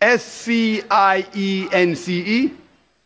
SCIENCE,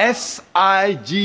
SIGNS।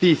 30,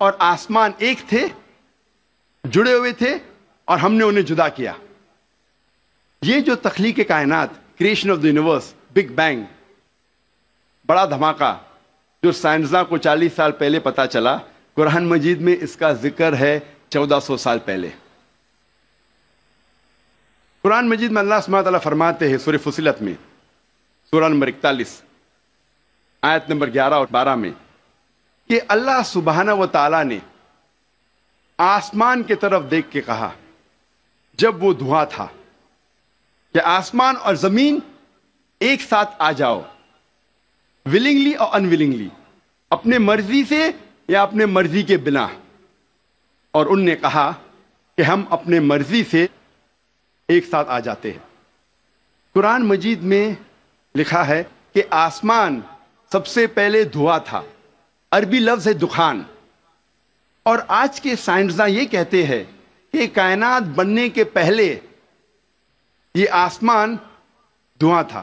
اور آسمان ایک تھے, جڑے ہوئے تھے, اور ہم نے انہیں جدا کیا. یہ جو تخلیق کائنات, creation of the universe, big bang, بڑا دھماکہ جو سائنسداں کو 40 سال پہلے پتا چلا, قرآن مجید میں اس کا ذکر ہے 1400 سال پہلے. قرآن مجید میں اللہ سبحانہ تعالیٰ فرماتے ہیں سورہ فصلت میں, سورہ نمبر 41 آیت نمبر 11 اور 12 میں, کہ اللہ سبحانہ و تعالیٰ نے آسمان کی طرف دیکھ کے کہا جب وہ دھواں تھا کہ آسمان اور زمین ایک ساتھ آ جاؤ, ولنگلی اور انولنگلی, اپنے مرضی سے یا اپنے مرضی کے بنا. اور ان نے کہا کہ ہم اپنے مرضی سے ایک ساتھ آ جاتے ہیں. قرآن مجید میں لکھا ہے کہ آسمان سب سے پہلے دھواں تھا, عربی لفظ ہے دخان. اور آج کے سائنسداں یہ کہتے ہیں کہ کائنات بننے کے پہلے یہ آسمان دھواں تھا.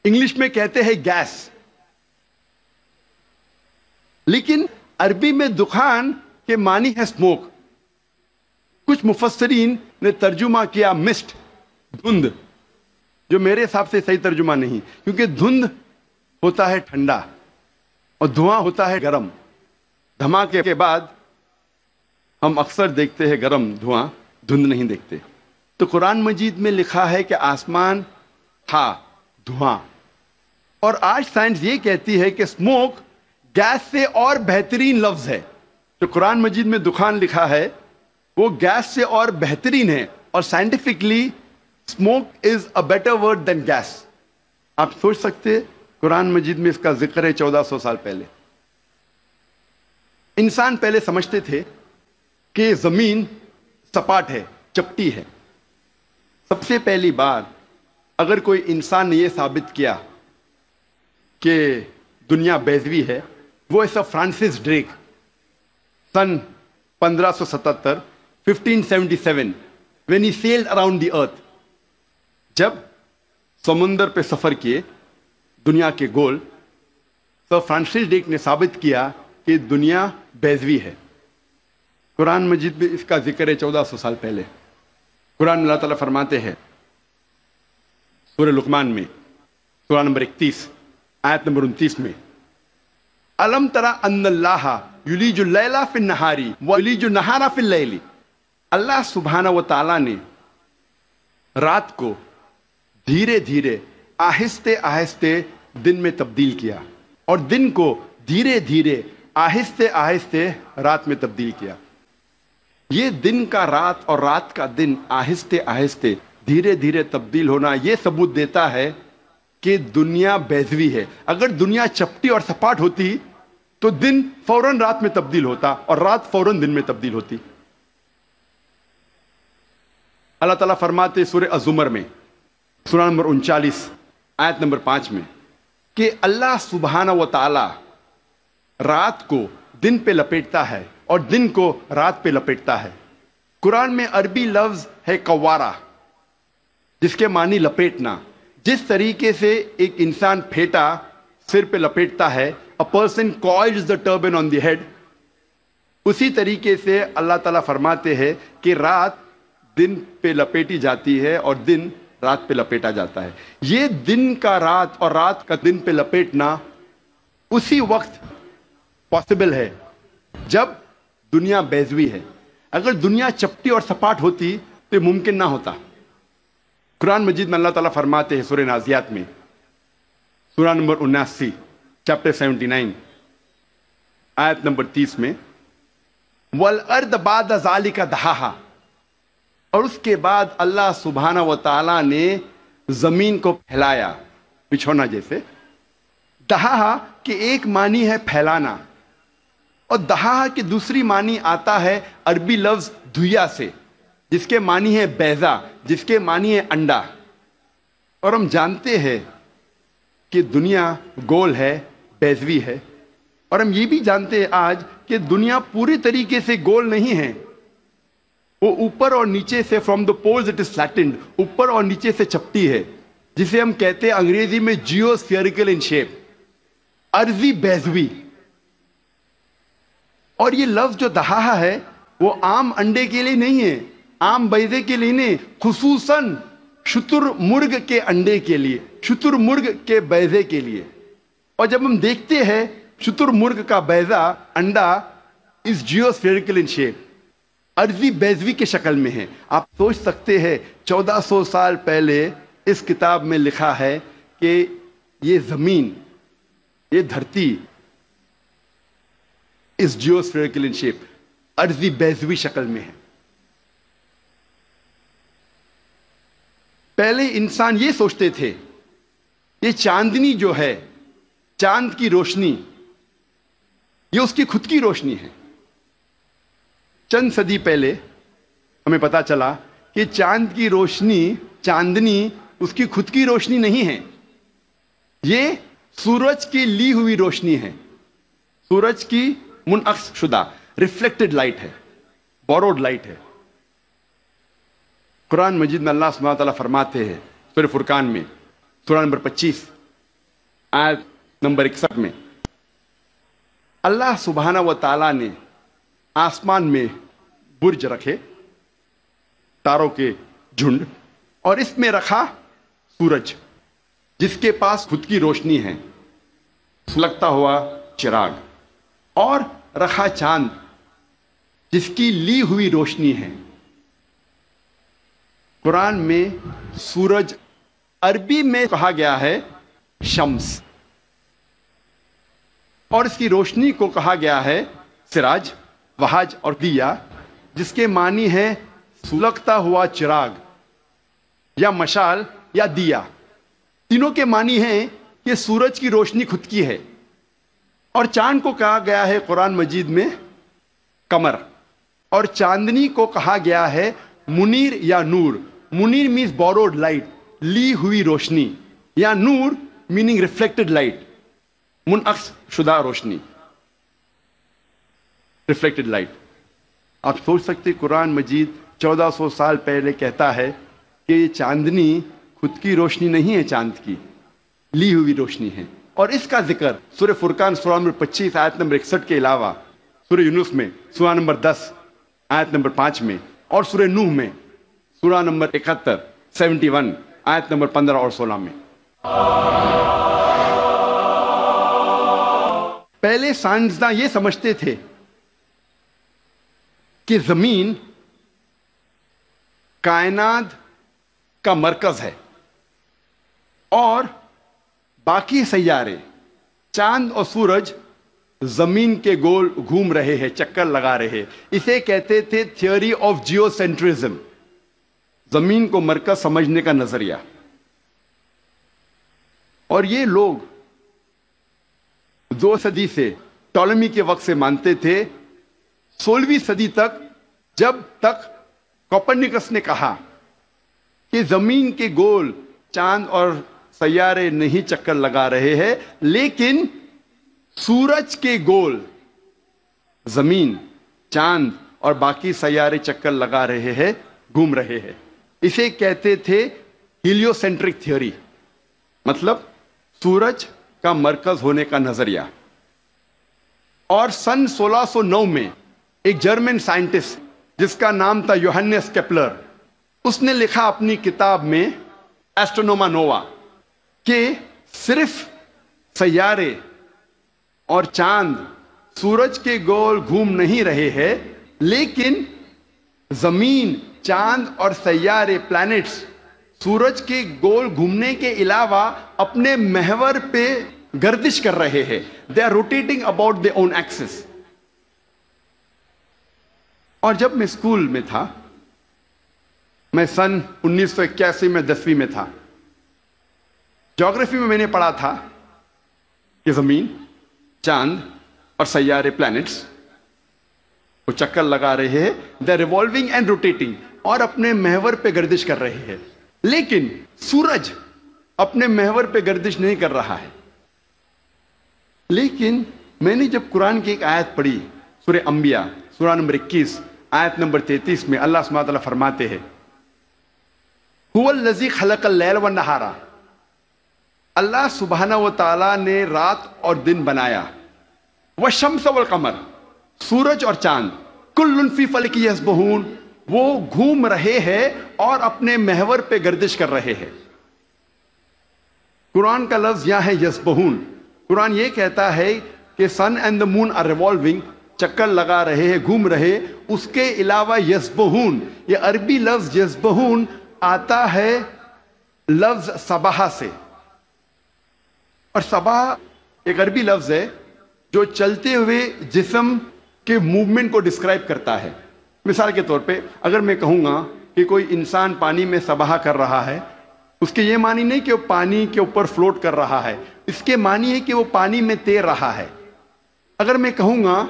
انگلش میں کہتے ہیں گیس, لیکن عربی میں دخان کے معنی ہے اسموک. کچھ مفسرین نے ترجمہ کیا مسٹ, دھند, جو میرے حساب سے صحیح ترجمہ نہیں, کیونکہ دھند ہوتا ہے ٹھنڈا اور دھواں ہوتا ہے گرم. دھماکے کے بعد ہم اکثر دیکھتے ہیں گرم دھواں, دھند نہیں دیکھتے. تو قرآن مجید میں لکھا ہے کہ آسمان تھا دھواں. اور آج سائنس یہ کہتی ہے کہ اسموک گیس سے اور بہترین لفظ ہے. جو قرآن مجید میں دخان لکھا ہے وہ گیس سے اور بہترین ہے, اور scientifically smoke is a better word than gas. آپ سوچ سکتے قرآن مجید میں اس کا ذکر ہے 1400 سال پہلے. انسان پہلے سمجھتے تھے کہ زمین سپاٹ ہے, چپٹی ہے. سب سے پہلی بار اگر کوئی انسان نے یہ ثابت کیا کہ دنیا بیضوی ہے, وہ ایسا Francis Drake sun 1577 1577 when he sailed around the earth, جب سمندر پہ سفر کیے دنیا کے گول, سر فرانسس ڈریک نے ثابت کیا کہ دنیا بیضوی ہے. قرآن مجید میں اس کا ذکر ہے 1400 سال پہلے. قرآن اللہ تعالیٰ فرماتے ہیں سورہ لقمان میں, سورہ نمبر 31 آیت نمبر 29 میں, الم ترى ان اللہ یلیج اللیل فی النہار ویلیج النہار فی اللیل. اللہ سبحانہ و تعالیٰ نے رات کو دھیرے دھیرے آہستہ آہستہ دن میں تبدیل کیا, اور دن کو دھیرے دھیرے آہستہ آہستہ رات میں تبدیل کیا. یہ دن کا رات اور رات کا دن آہستہ آہستہ دھیرے دھیرے تبدیل ہونا یہ ثبوت دیتا ہے کہ دنیا بیضوی ہے. اگر دنیا چپٹی اور سپاٹ ہوتی تو دن فوراً رات میں تبدیل ہوتا اور رات فوراً دن میں تبدیل ہوتی. اللہ تعالیٰ فرماتے سورہ الزمر میں, سورہ نمبر 39 آیت نمبر 5 میں, کہ اللہ سبحانہ و تعالی رات کو دن پہ لپیٹتا ہے اور دن کو رات پہ لپیٹتا ہے. قرآن میں عربی لفظ ہے قوارہ, جس کے معنی لپیٹنا. جس طریقے سے ایک انسان پھیٹا سر پہ لپیٹتا ہے, a person coils the turban on the head, اسی طریقے سے اللہ تعالیٰ فرماتے ہیں کہ رات دن پہ لپیٹی جاتی ہے اور دن رات پہ لپیٹا جاتا ہے. یہ دن کا رات اور رات کا دن پہ لپیٹنا اسی وقت پاسبل ہے جب دنیا بیضوی ہے. اگر دنیا چپٹی اور سپاٹ ہوتی تو یہ ممکن نہ ہوتا. قرآن مجید میں اللہ تعالیٰ فرماتے ہیں سورہ نازیات میں, سورہ نمبر 79 چیپٹر 79 آیت نمبر 30 میں, وَالْأَرْضَ بَعْدَ ذَلِكَ دَحَاهَا, اور اس کے بعد اللہ سبحانہ و تعالیٰ نے زمین کو پھیلایا بچھونا جیسے. دہا کے ایک معنی ہے پھیلانا, اور دہا کی دوسری معنی آتا ہے عربی لفظ دھویا سے, جس کے معنی ہے بیضا, جس کے معنی ہے انڈا. اور ہم جانتے ہیں کہ دنیا گول ہے, بیضوی ہے, اور ہم یہ بھی جانتے ہیں آج کہ دنیا پوری طریقے سے گول نہیں ہے. وہ اوپر اور نیچے سے from the poles it is flattened, اوپر اور نیچے سے چپٹی ہے, جسے ہم کہتے ہیں انگریزی میں جیو اسفیریکل ان شیپ, ارضی بیضوی. اور یہ لفظ جو دہاہا ہے وہ عام انڈے کے لیے نہیں ہے، عام بیضے کے لیے نہیں، خصوصاً شتر مرغ کے انڈے کے لیے، شتر مرغ کے بیضے کے لیے۔ اور جب ہم دیکھتے ہیں شتر مرغ کا بیضہ، انڈا اس جیوسفیریکل ان شیپ، ارضی بیضوی کے شکل میں ہے۔ آپ سوچ سکتے ہیں 1400 سال پہلے اس کتاب میں لکھا ہے کہ یہ زمین، یہ دھرتی اس جیوسفیریکل ان شیپ، ارضی بیضوی شکل میں ہے۔ پہلے انسان یہ سوچتے تھے یہ چاندنی جو ہے، چاند کی روشنی، یہ اس کی خود کی روشنی ہے۔ چند صدی پہلے ہمیں پتا چلا کہ چاند کی روشنی، چاندنی اس کی خود کی روشنی نہیں ہے، یہ سورج کی لی ہوئی روشنی ہے، سورج کی منعکس شدہ ریفلیکٹڈ لائٹ ہے، بوروڈ لائٹ ہے۔ قرآن مجید میں اللہ سبحانہ تعالیٰ فرماتے ہیں سورہ فرقان میں، سورہ نمبر 25 آیت نمبر 61 میں، اللہ سبحانہ و تعالیٰ نے آسمان میں برج رکھے، تاروں کے جھنڈ، اور اس میں رکھا سورج جس کے پاس خود کی روشنی ہے، سلگتا ہوا چراغ، اور رکھا چاند جس کی لی ہوئی روشنی ہے۔ قرآن میں سورج عربی میں کہا گیا ہے شمس، اور اس کی روشنی کو کہا گیا ہے سراج، وہاج اور دیا، جس کے معنی ہے سلگتا ہوا چراغ یا مشال یا دیا۔ تینوں کے معنی ہیں کہ سورج کی روشنی خود کی ہے، اور چاند کو کہا گیا ہے قرآن مجید میں قمر، اور چاندنی کو کہا گیا ہے منیر یا نور۔ منیر مینز بوروڈ لائٹ، لی ہوئی روشنی، یا نور میننگ ریفلیکٹڈ لائٹ، منعکس شدہ روشنی، ریفلیکٹڈ لائٹ۔ آپ سوچ سکتے قرآن مجید 1400 سال پہلے کہتا ہے کہ یہ چاندنی خود کی روشنی نہیں ہے، چاند کی لی ہوئی روشنی ہے۔ اور اس کا ذکر سورہ فرقان سورہ نمبر 25 آیت نمبر 61 کے علاوہ سورہ یونس میں سورہ نمبر 10 آیت نمبر 5 میں، اور سورہ نوح میں سورہ نمبر 71 آیت نمبر 15 اور 16 میں۔ پہلے سائنسداں یہ سمجھتے تھے کہ زمین کائنات کا مرکز ہے، اور باقی سیارے، چاند اور سورج زمین کے گول گھوم رہے ہیں، چکر لگا رہے ہیں۔ اسے کہتے تھے تھیوری آف جیو سینٹرزم، زمین کو مرکز سمجھنے کا نظریہ۔ اور یہ لوگ 2 صدی سے، ٹولمی کے وقت سے مانتے تھے، 16ویں صدی تک، جب تک کوپرنیکس نے کہا کہ زمین کے گول چاند اور سیارے نہیں چکر لگا رہے ہیں، لیکن سورج کے گول زمین، چاند اور باقی سیارے چکر لگا رہے ہیں، گھوم رہے ہیں۔ اسے کہتے تھے ہیلیو سینٹرک تھیوری، مطلب سورج کا مرکز ہونے کا نظریہ۔ اور سن 1609 میں ایک جرمن سائنٹسٹ جس کا نام تھا یوہنس کیپلر، اس نے لکھا اپنی کتاب میں ایسٹرونوما نووا کہ صرف سیارے اور چاند سورج کے گول گھوم نہیں رہے ہیں، لیکن زمین، چاند اور سیارے، پلانٹس، سورج کے گول گھومنے کے علاوہ اپنے محور پہ گردش کر رہے ہیں۔ They are rotating about their own axis۔ اور جب میں اسکول میں تھا، میں سن 1981 میں 10ویں میں تھا، جغرافی میں نے پڑھا تھا کہ زمین، چاند اور سیارے، پلانٹس، وہ چکر لگا رہے ہیں، they are revolving and rotating, اور اپنے محور پہ گردش کر رہے ہیں، لیکن سورج اپنے محور پہ گردش نہیں کر رہا ہے۔ لیکن میں نے جب قرآن کی ایک آیت پڑھی، سورہ انبیاء سورہ نمبر 21 آیت نمبر 33 میں، اللہ سبحانہ تعالیٰ فرماتے ہیں هو الذی خلق اللیل والنہار، اللہ سبحانہ و تعالیٰ نے رات اور دن بنایا، والشمس والقمر، سورج اور چاند کل فی فلک یسبحون، وہ گھوم رہے ہیں اور اپنے محور پہ گردش کر رہے ہیں۔ قرآن کا لفظ یہاں ہے یسبحون۔ قرآن یہ کہتا ہے کہ sun and the moon are revolving, چکر لگا رہے ہیں، گھوم رہے۔ اس کے علاوہ یسبحون، یہ عربی لفظ یسبحون آتا ہے لفظ صباح سے، اور صباح ایک عربی لفظ ہے جو چلتے ہوئے جسم کے موومنٹ کو ڈسکرائب کرتا ہے۔ مثال کے طور پہ اگر میں کہوں گا کہ کوئی انسان پانی میں سباہ کر رہا ہے، اس کے یہ معنی نہیں کہ وہ پانی کے اوپر فلوٹ کر رہا ہے، اس کے معنی ہے کہ وہ پانی میں تیر رہا ہے۔ اگر میں کہوں گا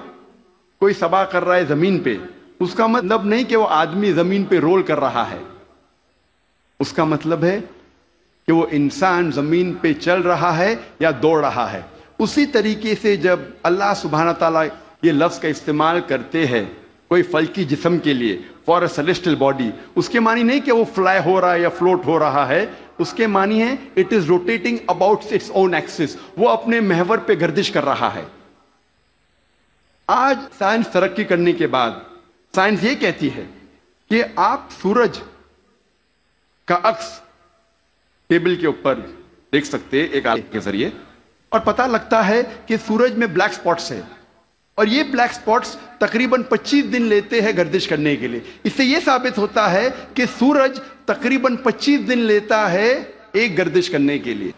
کوئی سباہ کر رہا ہے زمین پہ، اس کا مطلب نہیں کہ وہ آدمی زمین پہ رول کر رہا ہے، اس کا مطلب ہے کہ وہ انسان زمین پہ چل رہا ہے یا دوڑ رہا ہے۔ اسی طریقے سے جب اللہ سبحانہ تعالیٰ یہ لفظ کا استعمال کرتے ہیں کوئی فلکی جسم کے لیے، فار اے سیلیسٹل باڈی، اس کے معنی نہیں کہ وہ فلائی ہو رہا ہے یا فلوٹ ہو رہا ہے، اس کے معنی ہے it is rotating about its own axis, وہ اپنے محور پہ گردش کر رہا ہے۔ آج سائنس ترقی کرنے کے بعد سائنس یہ کہتی ہے کہ آپ سورج کا عکس ٹیبل کے اوپر دیکھ سکتے ایک آلے کے ذریعے، اور پتہ لگتا ہے کہ سورج میں بلیک سپاٹس ہے، اور یہ بلیک سپاٹس تقریباً 25 دن لیتے ہیں گردش کرنے کے لیے۔ اس سے یہ ثابت ہوتا ہے کہ سورج تقریباً 25 دن لیتا ہے ایک گردش کرنے کے لیے۔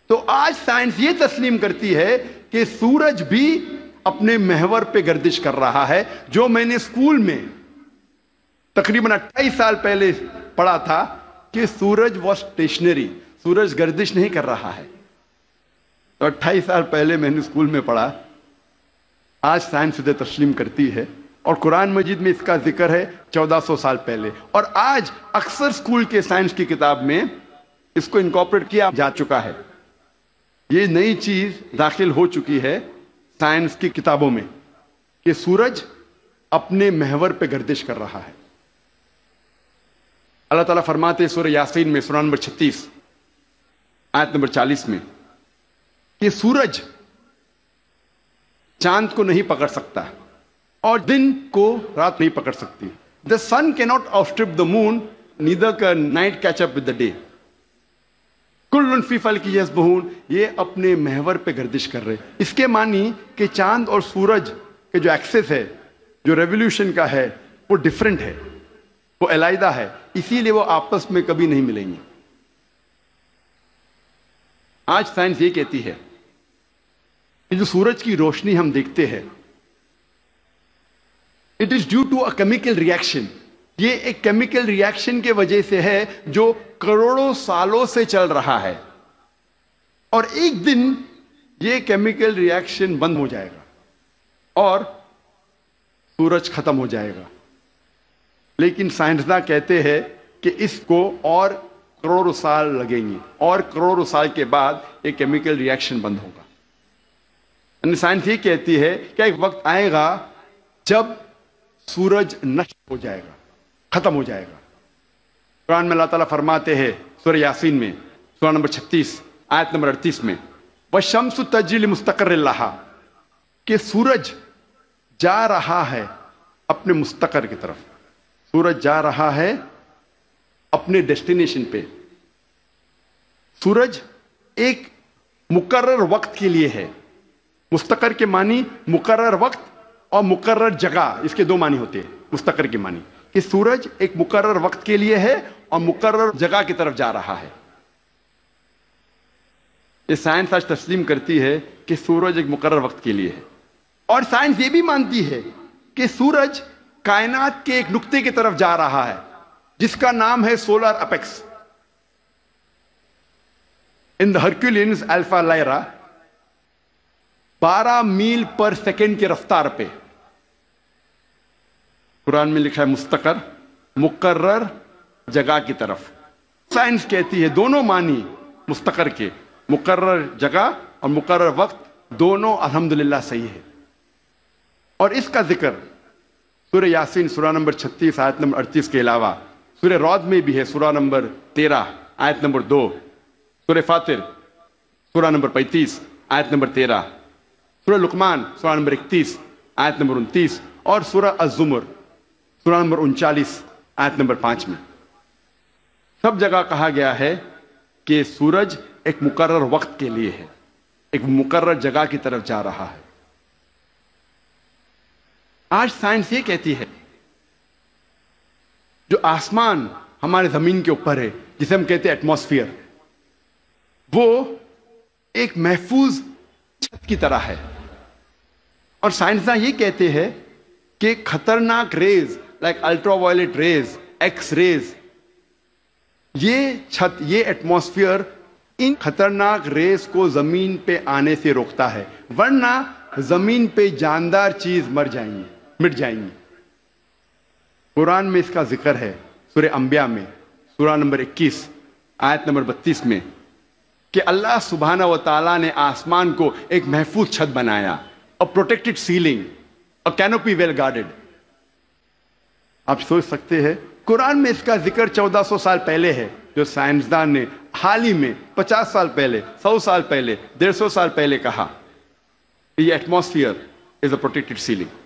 تو آج سائنس یہ تسلیم کرتی ہے کہ سورج بھی اپنے محور پہ گردش کر رہا ہے۔ جو میں نے اسکول میں تقریباً 28 سال پہلے پڑھا تھا کہ سورج واز اسٹیشنری، سورج گردش نہیں کر رہا ہے، تو 28 سال پہلے میں نے اسکول میں پڑھا، آج سائنس اسے تسلیم کرتی ہے، اور قرآن مجید میں اس کا ذکر ہے 1400 سال پہلے، اور آج اکثر اسکول کے سائنس کی کتاب میں اس کو انکارپوریٹ کیا جا چکا ہے۔ یہ نئی چیز داخل ہو چکی ہے سائنس کی کتابوں میں کہ سورج اپنے محور پہ گردش کر رہا ہے۔ اللہ تعالیٰ فرماتے سورہ یاسین میں سورہ نمبر 36 آیت نمبر 40 میں کہ سورج چاند کو نہیں پکڑ سکتا اور دن کو رات نہیں پکڑ سکتی۔ The sun cannot outstrip the moon, neither can night catch up with the day. کل فی فلک یسبحون، یہ اپنے محور پہ گردش کر رہے۔ اس کے معنی کہ چاند اور سورج کے جو ایکسس ہے، جو ریولیوشن کا ہے، وہ ڈیفرنٹ ہے، وہ علیحدہ ہے، اسی لیے وہ آپس میں کبھی نہیں ملیں گے۔ آج سائنس یہ کہتی ہے کہ جو سورج کی روشنی ہم دیکھتے ہیں، it is due to a chemical reaction, یہ ایک کیمیکل ریئیکشن کے وجہ سے ہے جو کروڑوں سالوں سے چل رہا ہے، اور ایک دن یہ کیمیکل ریئیکشن بند ہو جائے گا اور سورج ختم ہو جائے گا۔ لیکن سائنسداں کہتے ہیں کہ اس کو اور کروڑوں سال لگیں گے، اور کروڑوں سال کے بعد ایک کیمیکل ریئیکشن بند ہوگا۔ یعنی سائنس یہ کہتی ہے کہ ایک وقت آئے گا جب سورج نشٹ ہو جائے گا، ختم ہو جائے گا۔ قرآن میں اللہ تعالیٰ فرماتے ہیں سورہ یاسین میں سورہ نمبر 36 آیت نمبر 38 میں وَالشَّمْسُ تَجْرِی لِمُسْتَقَرٍّ لَہَا، کہ سورج جا رہا ہے اپنے مستقر کی طرف، سورج جا رہا ہے اپنے ڈیسٹینیشن پہ۔ سورج ایک مقرر وقت کے لیے ہے۔ مستقر کے معنی مقرر وقت اور مقرر جگہ، اس کے دو معنی ہوتے ہیں مستقر کے معنی، کہ سورج ایک مقرر وقت کے لیے ہے اور مقرر جگہ کی طرف جا رہا ہے۔ یہ سائنس آج تسلیم کرتی ہے کہ سورج ایک مقرر وقت کے لیے ہے، اور سائنس یہ بھی مانتی ہے کہ سورج کائنات کے ایک نقطے کی طرف جا رہا ہے جس کا نام ہے سولر اپیکس۔ ان دا ہرکولینز الفا لائرا 12 میل پر سیکنڈ کی رفتار پہ، قرآن میں لکھا ہے مستقر، مقرر جگہ کی طرف۔ سائنس کہتی ہے دونوں معنی مستقر کے، مقرر جگہ اور مقرر وقت، دونوں الحمدللہ صحیح ہے۔ اور اس کا ذکر سورہ یاسین سورہ نمبر 36 آیت نمبر 38 کے علاوہ سورہ رعد میں بھی ہے، سورہ نمبر 13 آیت نمبر 2، سورہ فاطر سورہ نمبر 35 آیت نمبر 13، سورہ لقمان سورہ نمبر 31 آیت نمبر 29 اور سورہ الزمر سورہ نمبر 39 آیت نمبر 5 میں سب جگہ کہا گیا ہے کہ سورج ایک مقرر وقت کے لیے ہے، ایک مقرر جگہ کی طرف جا رہا ہے۔ آج سائنس یہ کہتی ہے جو آسمان ہمارے زمین کے اوپر ہے، جسے ہم کہتے ہیں ایٹماسفیئر، وہ ایک محفوظ چھت کی طرح ہے، اور سائنسداں یہ کہتے ہیں کہ خطرناک rays like ultraviolet rays, X rays, یہ چھت، یہ ایٹماسفیئر ان خطرناک ریز کو زمین پہ آنے سے روکتا ہے، ورنہ زمین پہ جاندار چیز مٹ جائیں گی۔ قرآن میں اس کا ذکر ہے سورہ انبیاء میں سورہ نمبر 21 آیت نمبر 32 میں کہ اللہ سبحانہ و تعالیٰ نے آسمان کو ایک محفوظ چھت بنایا، a protected ceiling, a canopy well guarded۔ آپ سوچ سکتے ہیں قرآن میں اس کا ذکر 1400 سال پہلے ہے، جو سائنسدان نے حال ہی میں 50 سال پہلے، 100 سال پہلے، 150 سال پہلے کہا یہ ایٹماسفیئر از اے پروٹیکٹڈ سیلنگ۔